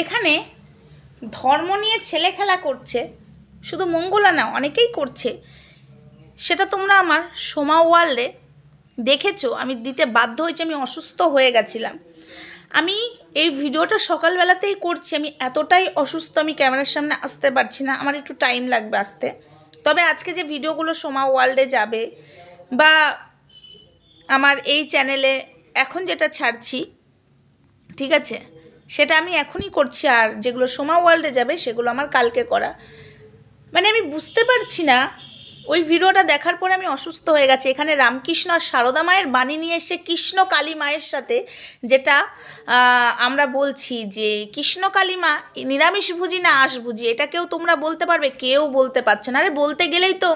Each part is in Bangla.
এখানে ধর্ম নিয়ে ছেলে খেলা করছে, শুধু মঙ্গলা না, অনেকেই করছে। সেটা তোমরা আমার সোমা ওয়ার্ল্ডে দেখেছো। আমি দিতে বাধ্য হয়েছি, আমি অসুস্থ হয়ে গেছিলাম। আমি এই ভিডিওটা সকালবেলাতেই করছি, আমি এতটাই অসুস্থ, আমি ক্যামেরার সামনে আসতে পারছি না, আমার একটু টাইম লাগবে আসতে। তবে আজকে যে ভিডিওগুলো সোমা ওয়ার্ল্ডে যাবে বা আমার এই চ্যানেলে এখন যেটা ছাড়ছি, ঠিক আছে, সেটা আমি এখনই করছি। আর যেগুলো সোমা ওয়ার্ল্ডে যাবে সেগুলো আমার কালকে করা। মানে আমি বুঝতে পারছি না, ওই ভিডিওটা দেখার পরে আমি অসুস্থ হয়ে গেছি। এখানে রামকৃষ্ণ আর সারদা মায়ের বাণী নিয়ে এসে কৃষ্ণ কালী মায়ের সাথে, যেটা আমরা বলছি যে কৃষ্ণ কালী মা নিরামিষ ভুজি না আঁশ ভুজি, এটা কেউ তোমরা বলতে পারবে? কেউ বলতে পারছে না। আরে বলতে গেলেই তো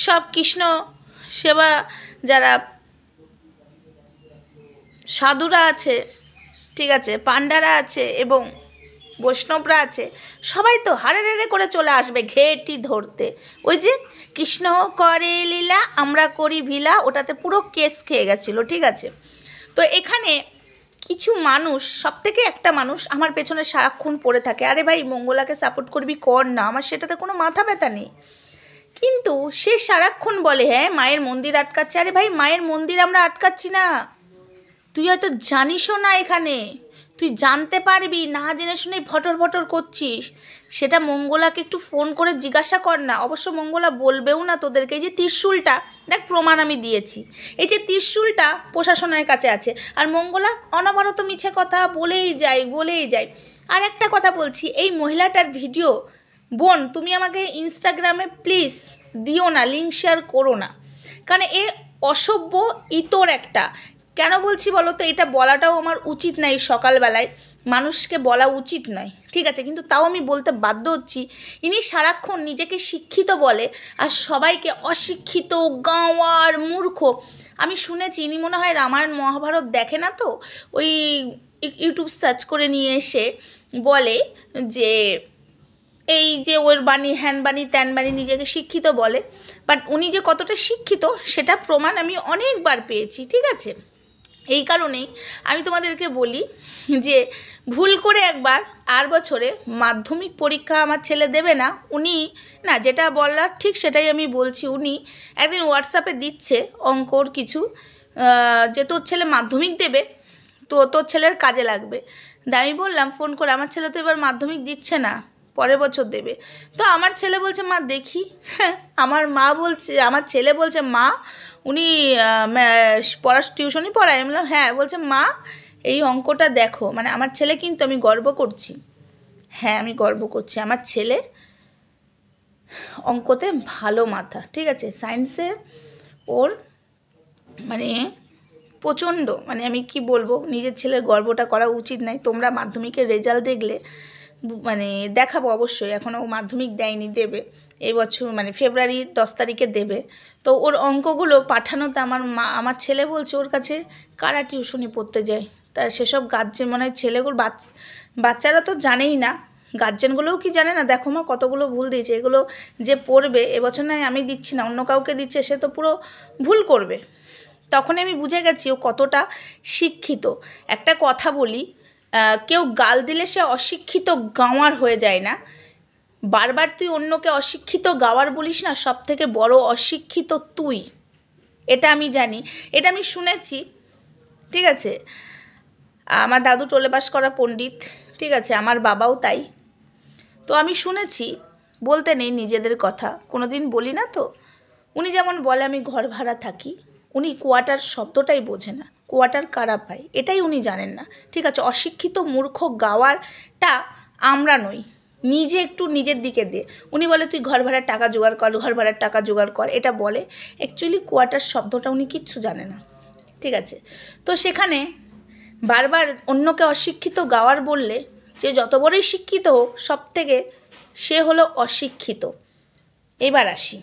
সব কৃষ্ণ সেবা যারা সাধুরা আছে, ঠিক আছে, পাণ্ডারা আছে এবং বৈষ্ণবরা আছে, সবাই তো হারে রেড়ে করে চলে আসবে ঘেটি ধরতে। ওই যে কৃষ্ণ করে লীলা আমরা করি ভিলা, ওটাতে পুরো কেস খেয়ে গেছিলো, ঠিক আছে। তো এখানে কিছু মানুষ, সব থেকে একটা মানুষ আমার পেছনে সারাক্ষণ পড়ে থাকে, আরে ভাই মঙ্গলাকে সাপোর্ট করবি, কর না, আমার সেটাতে কোনো মাথা ব্যথা নেই। কিন্তু সে সারাক্ষণ বলে হ্যাঁ মায়ের মন্দির আটকাচ্ছে। আরে ভাই মায়ের মন্দির আমরা আটকাচ্ছি না, তুই হয়তো জানিসও না, এখানে তুই জানতে পারবি না, জেনে শুনে ভটর ভটর করছিস। সেটা মঙ্গলাকে একটু ফোন করে জিজ্ঞাসা কর না। অবশ্য মঙ্গলা বলবেও না তোদেরকে। এই যে ত্রিশূলটা দেখ, প্রমাণ আমি দিয়েছি, এই যে ত্রিশূলটা প্রশাসনের কাছে আছে, আর মঙ্গলা অনবরত মিছে কথা বলেই যায়। আর একটা কথা বলছি, এই মহিলাটার ভিডিও বোন তুমি আমাকে ইনস্টাগ্রামে প্লিজ দিও না, লিঙ্ক শেয়ার করো না, কারণ এ অসভ্য ইতর একটা। কেন বলছি বলো তো? এটা বলাটাও আমার উচিত নয়, সকালবেলায় মানুষকে বলা উচিত নয়, ঠিক আছে, কিন্তু তাও আমি বলতে বাধ্য হচ্ছি। ইনি সারাক্ষণ নিজেকে শিক্ষিত বলে আর সবাইকে অশিক্ষিত, গাঁওয়ার, মূর্খ। আমি শুনেছি ইনি মনে হয় রামায়ণ মহাভারত দেখে না, তো ওই ইউটিউব সার্চ করে নিয়ে এসে বলে যে এই যে ওর বাণী, হ্যান বাণী, ত্যান বাণী, নিজেকে শিক্ষিত বলে। বাট উনি যে কতটা শিক্ষিত সেটা প্রমাণ আমি অনেকবার পেয়েছি, ঠিক আছে। এই কারণেই আমি তোমাদেরকে বলি যে ভুল করে একবার আর বছরে মাধ্যমিক পরীক্ষা আমার ছেলে দেবে না। উনি না, যেটা বলার ঠিক সেটাই আমি বলছি। উনি একদিন হোয়াটসঅ্যাপে দিচ্ছে অঙ্কর কিছু, যে তোর ছেলে মাধ্যমিক দেবে, তো তোর ছেলের কাজে লাগবে। আমি বললাম ফোন করে, আমার ছেলে তো এবার মাধ্যমিক দিচ্ছে না, পরের বছর দেবে। তো আমার ছেলে বলছে মা দেখি। আমার ছেলে বলছে মা উনি টিউশনই পড়ায়। আমি বললাম হ্যাঁ। বলছে মা এই অঙ্কটা দেখো। মানে আমার ছেলে, কিন্তু আমি গর্ব করছি, হ্যাঁ আমি গর্ব করছি, আমার ছেলে অঙ্কতে ভালো মাথা, ঠিক আছে। সায়েন্সে ওর মানে প্রচণ্ড, মানে আমি কি বলবো, নিজের ছেলের গর্বটা করা উচিত নয়। তোমরা মাধ্যমিকের রেজাল্ট দেখলে মানে দেখাবো অবশ্যই, এখনও মাধ্যমিক দেয়নি, দেবে এই বছর, মানে ফেব্রুয়ারি 10 তারিখে দেবে। তো ওর অঙ্কগুলো পাঠানোতে আমার ছেলে বলছে ওর কাছে কারা টিউশনি পড়তে যায়। তা সেসব গার্জেন, মানে ছেলেগুলো বাচ্চারা তো জানেই না, গার্জেনগুলোও কি জানে না। দেখো মা কতগুলো ভুল দিয়েছে, এগুলো যে পড়বে এবছর নয় আমি দিচ্ছি না, অন্য কাউকে দিচ্ছে, সে তো পুরো ভুল করবে। তখন আমি বুঝে গেছি ও কতটা শিক্ষিত। একটা কথা বলি, কেউ গাল দিলে সে অশিক্ষিত গাঁওয়ার হয়ে যায় না। বারবার তুই অন্যকে অশিক্ষিত গাওয়ার বলিস না, সব থেকে বড় অশিক্ষিত তুই, এটা আমি জানি, এটা আমি শুনেছি, ঠিক আছে। আমার দাদু টোলে পাস করা পণ্ডিত, ঠিক আছে, আমার বাবাও তাই। তো আমি শুনেছি, বলতে নেই নিজেদের কথা, কোনো দিন বলি না। তো উনি যেমন বলে আমি ঘর ভাড়া থাকি, উনি কোয়ার্টার শব্দটাই বোঝে না, কোয়ার্টার কারা পায় এটাই উনি জানেন না, ঠিক আছে। অশিক্ষিত মূর্খ গাওয়ারটা আমরা নই, নিজে একটু নিজের দিকে দে। উনি বলে তুই ঘর ভাড়ার টাকা জোগাড় কর, ঘর ভাড়ার টাকা জোগাড় কর, এটা বলে। অ্যাকচুয়ালি কোয়ার্টার শব্দটা উনি কিচ্ছু জানে না, ঠিক আছে। তো সেখানে বারবার অন্যকে অশিক্ষিত গাওয়ার বললে, যে যত বড়ই শিক্ষিত হোক সব থেকে সে হলো অশিক্ষিত। এবার আসি,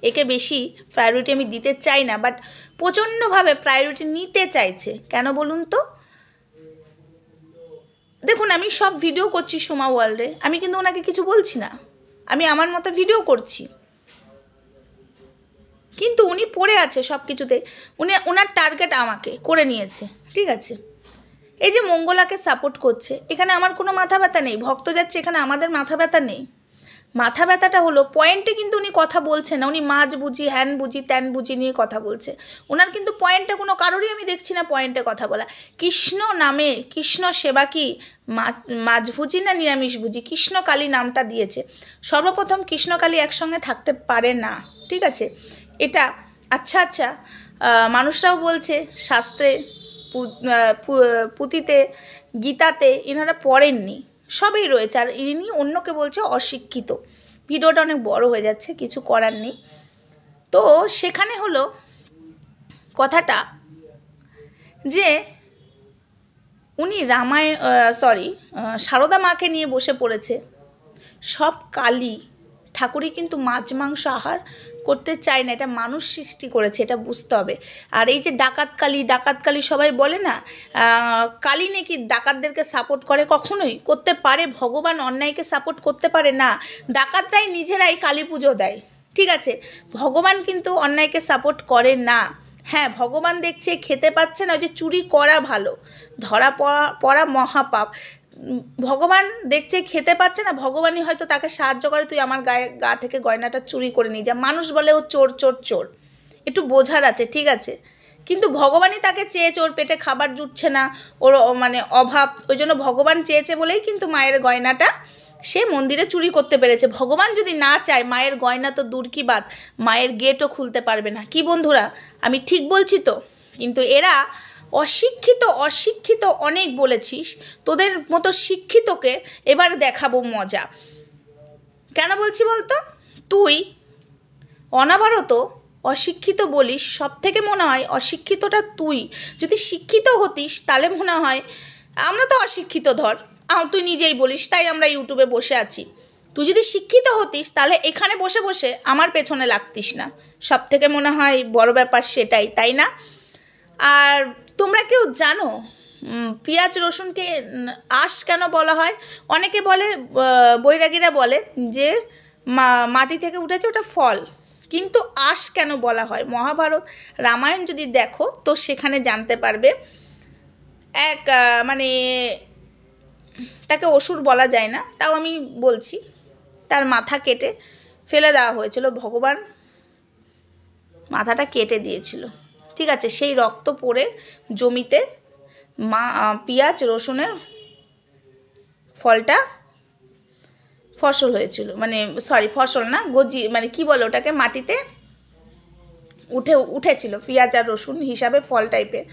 একে বেশি প্রায়োরিটি আমি দিতে চাই না, বাট প্রচণ্ডভাবে প্রায়োরিটি নিতে চাইছে। কেন বলুন তো? দেখুন আমি সব ভিডিও করছি সোমা ওয়ার্ল্ডে, আমি কিন্তু ওনাকে কিছু বলছি না, আমি আমার মতো ভিডিও করছি, কিন্তু উনি পড়ে আছে সব কিছুতে। ওনার টার্গেট আমাকে করে নিয়েছে, ঠিক আছে। এই যে মঙ্গলাকে সাপোর্ট করছে, এখানে আমার কোনো মাথা ব্যথা নেই। ভক্ত যাচ্ছে, এখানে আমাদের মাথা ব্যথা নেই। মাথা ব্যথাটা হলো পয়েন্টে কিন্তু উনি কথা বলছেন না। উনি মাছ বুঝি, হ্যান বুঝি, ত্যান বুঝি নিয়ে কথা বলছে। ওনার কিন্তু পয়েন্টে কোনো কারোরই আমি দেখছি না পয়েন্টে কথা বলা। কৃষ্ণ নামে, কৃষ্ণ সেবা কি মাছ ভুজি না নিরামিষ ভুজি? কৃষ্ণকালী নামটা দিয়েছে। সর্বপ্রথম কৃষ্ণকালী একসঙ্গে থাকতে পারে না, ঠিক আছে? এটা আচ্ছা মানুষরাও বলছে, শাস্ত্রে পুঁথিতে, গীতাতে এনারা পড়েননি, সবই রয়েছে। আর ইনি অন্যকে বলছে অশিক্ষিত। ভিডিওটা অনেক বড় হয়ে যাচ্ছে, কিছু করার নেই। তো সেখানে হলো কথাটা যে উনি সারদা মাকে নিয়ে বসে পড়েছে। সব কালী ঠাকুরই কিন্তু মাছ মাংস আহার করতে চায় না, এটা মানুষ সৃষ্টি করেছে, এটা বুঝতে হবে। আর এই যে ডাকাতকালী সবাই বলে না, কালী নাকি ডাকাতদেরকে সাপোর্ট করে, কখনোই করতে পারে। ভগবান অন্যায়কে সাপোর্ট করতে পারে না। ডাকাতরাই নিজেরাই কালী পুজো দেয়, ঠিক আছে? ভগবান কিন্তু অন্যায়কে সাপোর্ট করে না। হ্যাঁ, ভগবান দেখছে খেতে পাচ্ছে না, যে চুরি করা ভালো, ধরা পড়া মহাপাপ। ভগবান দেখছে খেতে পাচ্ছে না, ভগবানই হয়তো তাকে সাহায্য করে, তুই আমার গা থেকে গয়নাটা চুরি করে নিয়ে যা। মানুষ বলে ও চোর, একটু বোঝার আছে, ঠিক আছে? কিন্তু ভগবানই তাকে চেয়েছে, ওর পেটে খাবার জুটছে না, ওর মানে অভাব, ওই জন্য ভগবান চেয়েছে বলেই কিন্তু মায়ের গয়নাটা সে মন্দিরে চুরি করতে পেরেছে। ভগবান যদি না চায়, মায়ের গয়না তো দূর কি বাদ, মায়ের গেটও খুলতে পারবে না। কি বন্ধুরা, আমি ঠিক বলছি তো? কিন্তু এরা অশিক্ষিত অনেক বলেছিস, তোদের মতো শিক্ষিতকে এবার দেখাবো মজা। কেন বলছি বলতো? তুই অনাবরত অশিক্ষিত বলিস, সব থেকে মনে হয় অশিক্ষিতটা তুই। যদি শিক্ষিত হতিস তাহলে মনে হয়, আমরা তো অশিক্ষিত, ধর তুই নিজেই বলিস, তাই আমরা ইউটিউবে বসে আছি। তুই যদি শিক্ষিত হতিস তাহলে এখানে বসে বসে আমার পেছনে লাগতিস না। সব থেকে মনে হয় বড় ব্যাপার সেটাই, তাই না? আর তোমরা কেউ জানো পেঁয়াজ রসুনকে আঁশ কেন বলা হয়? অনেকে বলে, বৈরাগীরা বলে যে মাটি থেকে উঠেছে, ওটা ফল। কিন্তু আঁশ কেন বলা হয়? মহাভারত, রামায়ণ যদি দেখো তো সেখানে জানতে পারবে। এক মানে তাকে অসুর বলা যায় না, তাও আমি বলছি, তার মাথা কেটে ফেলে দেওয়া হয়েছিল। ভগবান মাথাটা কেটে দিয়েছিল, ঠিক আছে? সেই রক্ত পড়ে জমিতে পেঁয়াজ রসুনের ফসল হয়েছিল, মানে ফসল না, গজি, মানে কি বলে ওটাকে, মাটিতে উঠেছিল পেঁয়াজ আর রসুন হিসাবে, ফল টাইপের।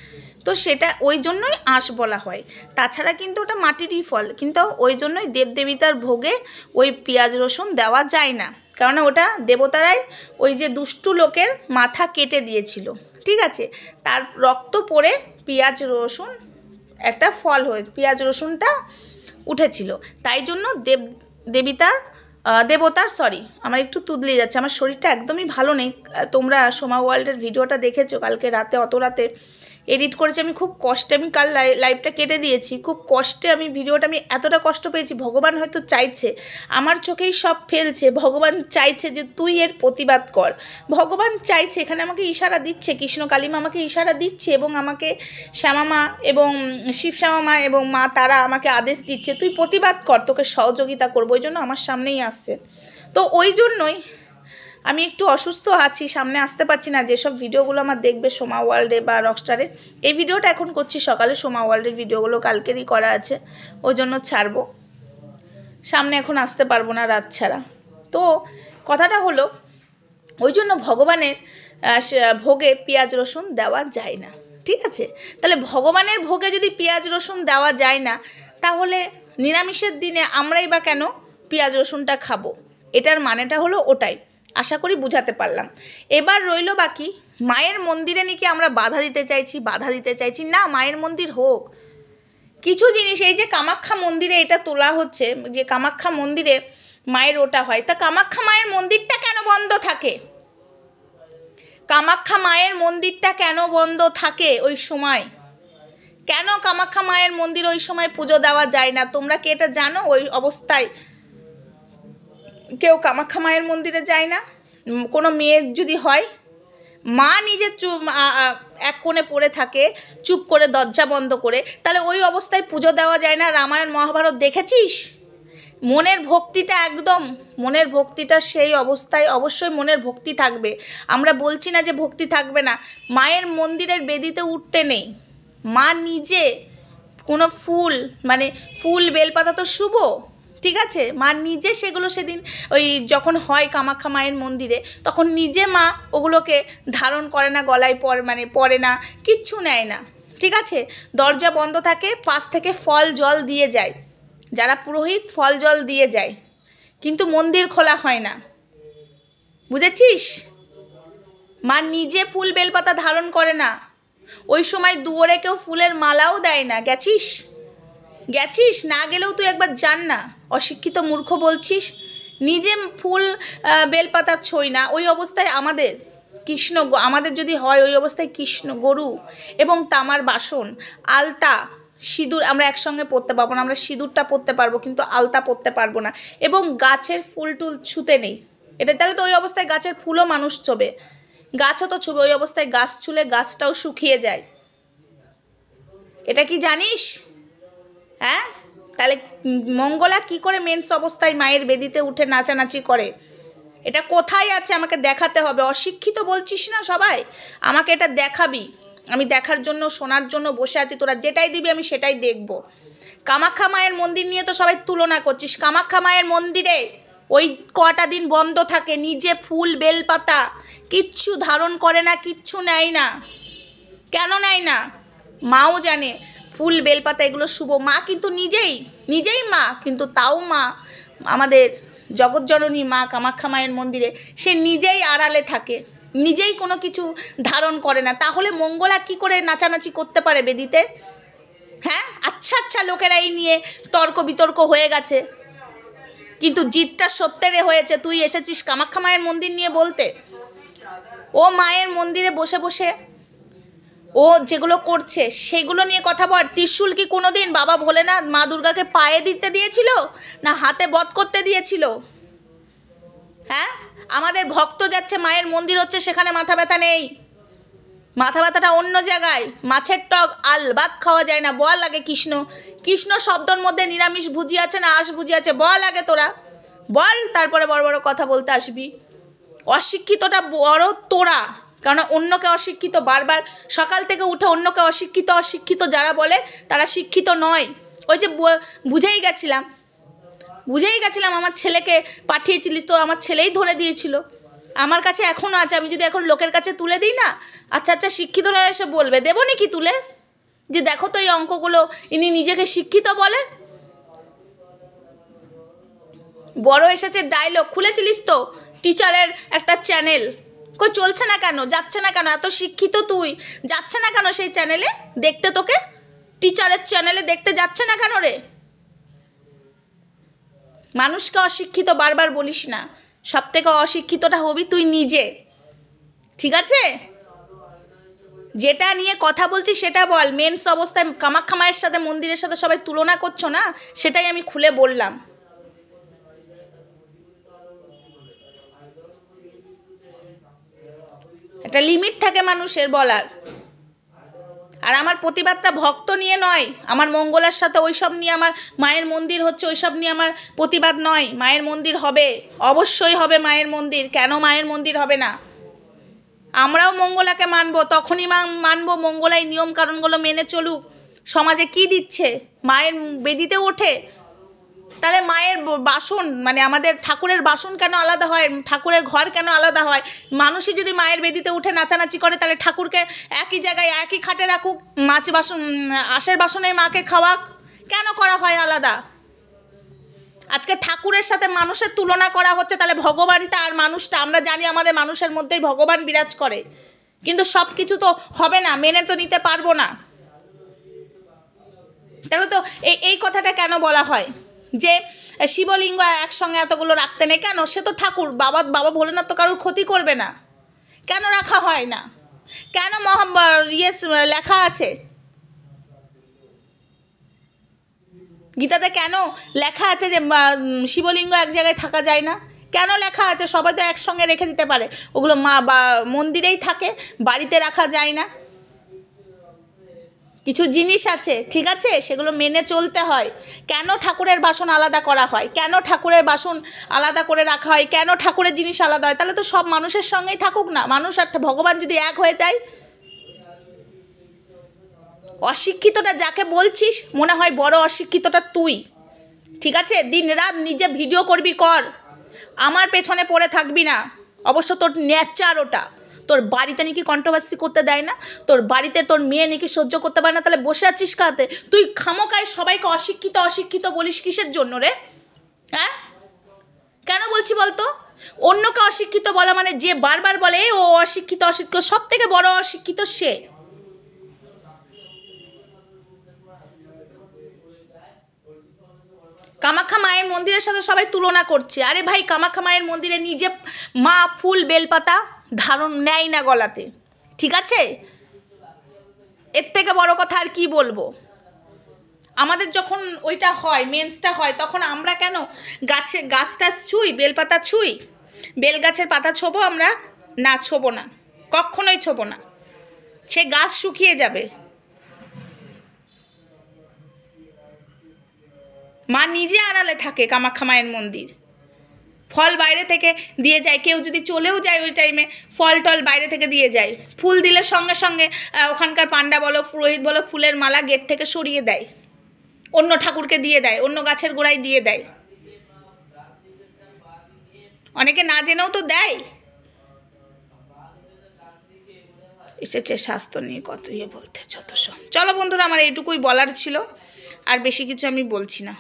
তো সেটা ওই জন্যই আঁশ বলা হয়। তাছাড়া কিন্তু ওটা মাটিরই ফল, কিন্তু ওই জন্যই দেবদেবীতার ভোগে ওই পেঁয়াজ রসুন দেওয়া যায় না, কারণ ওটা দেবতারাই ওই যে দুষ্টু লোকের মাথা কেটে দিয়েছিল, ঠিক আছে? তার রক্ত পড়ে পেঁয়াজ রসুন একটা ফল হয়ে পেঁয়াজ রসুনটা উঠেছিল। তাই জন্য দেবতার আমার একটু তুদলে যাচ্ছে, আমার শরীরটা একদমই ভালো নেই। তোমরা সোমা ওয়ার্ল্ডের ভিডিওটা দেখেছো কালকে রাতে, অত রাতে এডিট করেছি আমি, খুব কষ্টে। আমি কাল লাইভটা কেটে দিয়েছি, খুব কষ্টে আমি ভিডিওটা, আমি এতটা কষ্ট পেয়েছি। ভগবান হয়তো চাইছে, আমার চোখেই সব ফেলছে, ভগবান চাইছে যে তুই এর প্রতিবাদ কর। ভগবান চাইছে, এখানে আমাকে ইশারা দিচ্ছে, কৃষ্ণ কালীমা আমাকে ইশারা দিচ্ছে, এবং আমাকে শ্যামামা এবং শিব শ্যামামা এবং মা তারা আমাকে আদেশ দিচ্ছে, তুই প্রতিবাদ কর, তোকে সহযোগিতা করবো। ওই জন্য আমার সামনেই আসছে। তো ওই জন্যই আমি একটু অসুস্থ আছি, সামনে আসতে পারছি না। যেসব ভিডিওগুলো আমার দেখবে সোমা ওয়ার্ল্ডে বা রকস্টারে, এই ভিডিওটা এখন করছি সকালে, সোমা ওয়ার্ল্ডের ভিডিওগুলো কালকেরই করা আছে, ওই জন্য ছাড়বো। সামনে এখন আসতে পারবো না রাত ছাড়া। তো কথাটা হলো, ওই জন্য ভগবানের ভোগে পেঁয়াজ রসুন দেওয়া যায় না, ঠিক আছে? তাহলে ভগবানের ভোগে যদি পেঁয়াজ রসুন দেওয়া যায় না, তাহলে নিরামিষের দিনে আমরাই বা কেন পেঁয়াজ রসুনটা খাবো? এটার মানেটা হলো ওটাই। আশা করি বুঝাতে পারলাম। এবার রইল বাকি, মায়ের মন্দিরে নাকি আমরা বাধা দিতে চাইছি না, মায়ের মন্দির হোক। কিছু জিনিস, এই যে কামাখ্যা মন্দিরে এটা তোলা হচ্ছে, যে কামাখ্যা মন্দিরে মায়ের ওটা হয়, তা কামাখ্যা মায়ের মন্দিরটা কেন বন্ধ থাকে? কামাখ্যা মায়ের মন্দিরটা কেন বন্ধ থাকে ওই সময়? কেন কামাখ্যা মায়ের মন্দির ওই সময় পুজো দেওয়া যায় না? তোমরা কি এটা জানো? ওই অবস্থায় কেউ কামাখ্যা মায়ের মন্দিরে যায় না? কোনো মেয়ের যদি হয়, মা নিজে চুপ এক কোণে পড়ে থাকে চুপ করে দরজা বন্ধ করে, তাহলে ওই অবস্থায় পুজো দেওয়া যায় না? রামায়ণ মহাভারত দেখেছিস? মনের ভক্তিটা একদম, মনের ভক্তিটা সেই অবস্থায় অবশ্যই মনের ভক্তি থাকবে। আমরা বলছি না যে ভক্তি থাকবে না। মায়ের মন্দিরের বেদিতে উঠতে নেই, মা নিজে কোনো ফুল মানে ফুল বেলপাতা তো শুভ, ঠিক আছে, মা নিজে সেগুলো সেদিন ওই যখন হয় কামাখ্যা মায়ের মন্দিরে তখন নিজে মা ওগুলোকে ধারণ করে না, গলায় পরে না, কিচ্ছু নেয় না, ঠিক আছে। দরজা বন্ধ থাকে, পাশ থেকে ফল জল দিয়ে যায়, যারা পুরোহিত ফল জল দিয়ে যায়, কিন্তু মন্দির খোলা হয় না, বুঝেছিস? মা নিজে ফুল বেলপাতা ধারণ করে না, ওই সময় দুয়ারে কেউ ফুলের মালাও দেয় না। গেছিস? না গেলেও তুই একবার জান না, অশিক্ষিত মূর্খ বলছিস। নিজে ফুল বেলপাতা ছোঁই না, ওই অবস্থায় আমাদের আমাদের যদি হয় ওই অবস্থায় কৃষ্ণ গরু এবং তামার বাসন, আলতা, সিঁদুর আমরা একসঙ্গে পরতে পারবো না, আমরা সিঁদুরটা পরতে পারবো কিন্তু আলতা পরতে পারবো না, এবং গাছের ফুল টুল ছুঁতে নেই। এটা তাহলে তো ওই অবস্থায় গাছের ফুলও মানুষ ছোবে, গাছও তো ছুবে, ওই অবস্থায় গাছ ছুলে গাছটাও শুকিয়ে যায়। এটা কি জানিস? হ্যাঁ, তাহলে মঙ্গলা কি করে মেন্স অবস্থায় মায়ের বেদিতে উঠে নাচানাচি করে? এটা কোথায় আছে আমাকে দেখাতে হবে। অশিক্ষিত বলছিস না সবাই, আমাকে এটা দেখাবি, আমি দেখার জন্য শোনার জন্য বসে আছি, তোরা যেটাই দিবি আমি সেটাই দেখব। কামাখ্যা মায়ের মন্দির নিয়ে তো সবাই তুলনা করছিস, কামাখ্যা মায়ের মন্দিরে ওই কটা দিন বন্ধ থাকে, নিজে ফুল বেলপাতা কিচ্ছু ধারণ করে না, কিচ্ছু নেয় না। কেন নেয় না? মাও জানে ফুল বেলপাতা এগুলো শুভ, মা কিন্তু নিজেই মা, কিন্তু তাও মা আমাদের জগৎজননী মা কামাখ্যা মায়ের মন্দিরে সে নিজেই আড়ালে থাকে, নিজেই কোনো কিছু ধারণ করে না, তাহলে মঙ্গলা কি করে নাচানাচি করতে পারে বেদিতে? হ্যাঁ, আচ্ছা লোকেরা এই নিয়ে তর্ক বিতর্ক হয়ে গেছে, কিন্তু জিতটা সত্যেরে হয়েছে। তুই এসেছিস কামাখ্যা মায়ের মন্দির নিয়ে বলতে, ও মায়ের মন্দিরে বসে বসে ও যেগুলো করছে সেগুলো নিয়ে কথা বল। ত্রিশূল কি কোনোদিন বাবা ভোলেনাথ মা দুর্গাকে পায়ে দিতে দিয়েছিল, না হাতে বধ করতে দিয়েছিল? হ্যাঁ, আমাদের ভক্ত যাচ্ছে, মায়ের মন্দির হচ্ছে, সেখানে মাথা ব্যথা নেই, মাথা ব্যথাটা অন্য জায়গায়। মাছের টক আলবাত খাওয়া যায় না, বল আগে কৃষ্ণ শব্দর মধ্যে নিরামিষ ভুজি আছে না আঁশ ভুজি আছে, বল আগে তোরা বল, তারপরে বড় বড় কথা বলতে আসবি। অশিক্ষিতটা বড় তোরা, কারণ অন্যকে অশিক্ষিত বারবার সকাল থেকে উঠে অন্যকে অশিক্ষিত যারা বলে তারা শিক্ষিত নয়। ওই যে বুঝেই গেছিলাম আমার ছেলেকে পাঠিয়েছিলিস, তো আমার ছেলেই ধরে দিয়েছিল, আমার কাছে এখনও আছে, আমি যদি এখন লোকের কাছে তুলে দিই না, আচ্ছা শিক্ষিতরা এসে বলবে, দেবো নাকি তুলে, যে দেখো তো এই অঙ্কগুলো ইনি নিজেকে শিক্ষিত বলে। বড় এসেছে ডায়লগ, খুলেছিলিস তো টিচারের একটা চ্যানেল, কই চলছে না কেন, যাচ্ছে না কেন? এত শিক্ষিত তুই, যাচ্ছে না কেন সেই চ্যানেলে দেখতে? তোকে টিচারের চ্যানেলে দেখতে যাচ্ছে না কেন রে? মানুষকে অশিক্ষিত বারবার বলিস না, সব থেকে অশিক্ষিতটা হবি তুই নিজে, ঠিক আছে? যেটা নিয়ে কথা বলছি সেটা বল। মেন্স অবস্থায় কামাখ্যা মায়ের সাথে মন্দিরের সাথে সবাই তুলনা করছো না, সেটাই আমি খুলে বললাম। একটা লিমিট থাকে মানুষের বলার। আর আমার প্রতিবাদটা ভক্ত নিয়ে নয়, আমার মঙ্গলার সাথে ওইসব নিয়ে, আমার মায়ের মন্দির হচ্ছে ওইসব নিয়ে আমার প্রতিবাদ নয়। মায়ের মন্দির হবে, অবশ্যই হবে মায়ের মন্দির, কেন মায়ের মন্দির হবে না? আমরাও মঙ্গলাকে মানবো, তখনই মানবো মঙ্গলাই নিয়ম কারণগুলো মেনে চলুক। সমাজে কি দিচ্ছে? মায়ের বেদিতে ওঠে, তাহলে মায়ের বাসন মানে আমাদের ঠাকুরের বাসন কেন আলাদা হয়, ঠাকুরের ঘর কেন আলাদা হয়? মানুষই যদি মায়ের বেদিতে উঠে নাচানাচি করে, তাহলে ঠাকুরকে একই জায়গায় একই খাটে রাখুক, আশের বাসনে মাকে খাওয়াক, কেন করা হয় আলাদা? আজকে ঠাকুরের সাথে মানুষের তুলনা করা হচ্ছে, তাহলে ভগবানটা আর মানুষটা, আমরা জানি আমাদের মানুষের মধ্যেই ভগবান বিরাজ করে, কিন্তু সব কিছু তো হবে না, মেনে তো নিতে পারবো না। তাহলে তো এই কথাটা কেন বলা হয় যে শিবলিঙ্গ একসঙ্গে এতগুলো রাখতে নেই? কেন? সে তো ঠাকুর, বাবা ভোলেনাথ তো কারোর ক্ষতি করবে না, কেন রাখা হয় না? কেন লেখা আছে গীতাতে, কেন লেখা আছে যে শিবলিঙ্গ এক জায়গায় থাকা যায় না? কেন লেখা আছে? সবাই তো একসঙ্গে রেখে দিতে পারে। ওগুলো মা বা মন্দিরেই থাকে, বাড়িতে রাখা যায় না। কিছু জিনিস আছে, ঠিক আছে, সেগুলো মেনে চলতে হয়। কেন ঠাকুরের বাসন আলাদা করা হয়? কেন ঠাকুরের বাসন আলাদা করে রাখা হয়? কেন ঠাকুরের জিনিস আলাদা হয়? তাহলে তো সব মানুষের সঙ্গেই থাকুক না। মানুষ আর ভগবান যদি এক হয়ে যায়। অশিক্ষিতটা যাকে বলছিস মনে হয় বড় অশিক্ষিতটা তুই, ঠিক আছে? দিন রাত নিজে ভিডিও করবি, কর, আমার পেছনে পড়ে থাকবি না। অবশ্য তোর নেচার ওটা। তোর বাড়িতে নাকি কন্ট্রোভার্সি করতে দেয় না, তোর বাড়িতে তোর মেয়ে নাকি সহ্য করতে পারে না, তাহলে বসে আছিস কাতে? তুই খামোকায় সবাইকে অশিক্ষিত অশিক্ষিত বলিস কিসের জন্য রে? হ্যাঁ, কেন বলছি বলতো? অন্যকে অশিক্ষিত বলা মানে যে বারবার বলে ও অশিক্ষিত অশিক্ষিত, সব থেকে বড় অশিক্ষিত সে। কামাখ্যা মায়ের মন্দিরের সাথে সবাই তুলনা করছে। আরে ভাই, কামাখ্যা মায়ের মন্দিরে নিজে মা ফুল বেলপাতা ধারণ নেয় না গলাতে, ঠিক আছে? এর থেকে বড় কথা আর কি বলবো? আমাদের যখন ওইটা হয়, মেন্সটা হয়, তখন আমরা কেন গাছটা ছুঁই, বেলপাতা ছুঁই? বেল গাছের পাতা ছোবো আমরা? না, ছোবো না, কখনোই ছোবো না। সে গাছ শুকিয়ে যাবে। মা নিজে আড়ালে থাকে কামাখ্যা মায়ের মন্দির। ফল বাইরে থেকে দিয়ে যায়, কেউ যদি চলেও যায় ওই টাইমে ফল টল বাইরে থেকে দিয়ে যায়। ফুল দিলে সঙ্গে সঙ্গে ওখানকার পান্ডা বলো, পুরোহিত বলো, ফুলের মালা গেট থেকে সরিয়ে দেয়, অন্য ঠাকুরকে দিয়ে দেয়, অন্য গাছের গোড়ায় দিয়ে দেয়। অনেকে না জেনেও তো দেয়। এসেছে স্বাস্থ্য নিয়ে কত বলতে, যত সব। চলো বন্ধুরা, আমার এইটুকুই বলার ছিল, আর বেশি কিছু আমি বলছি না।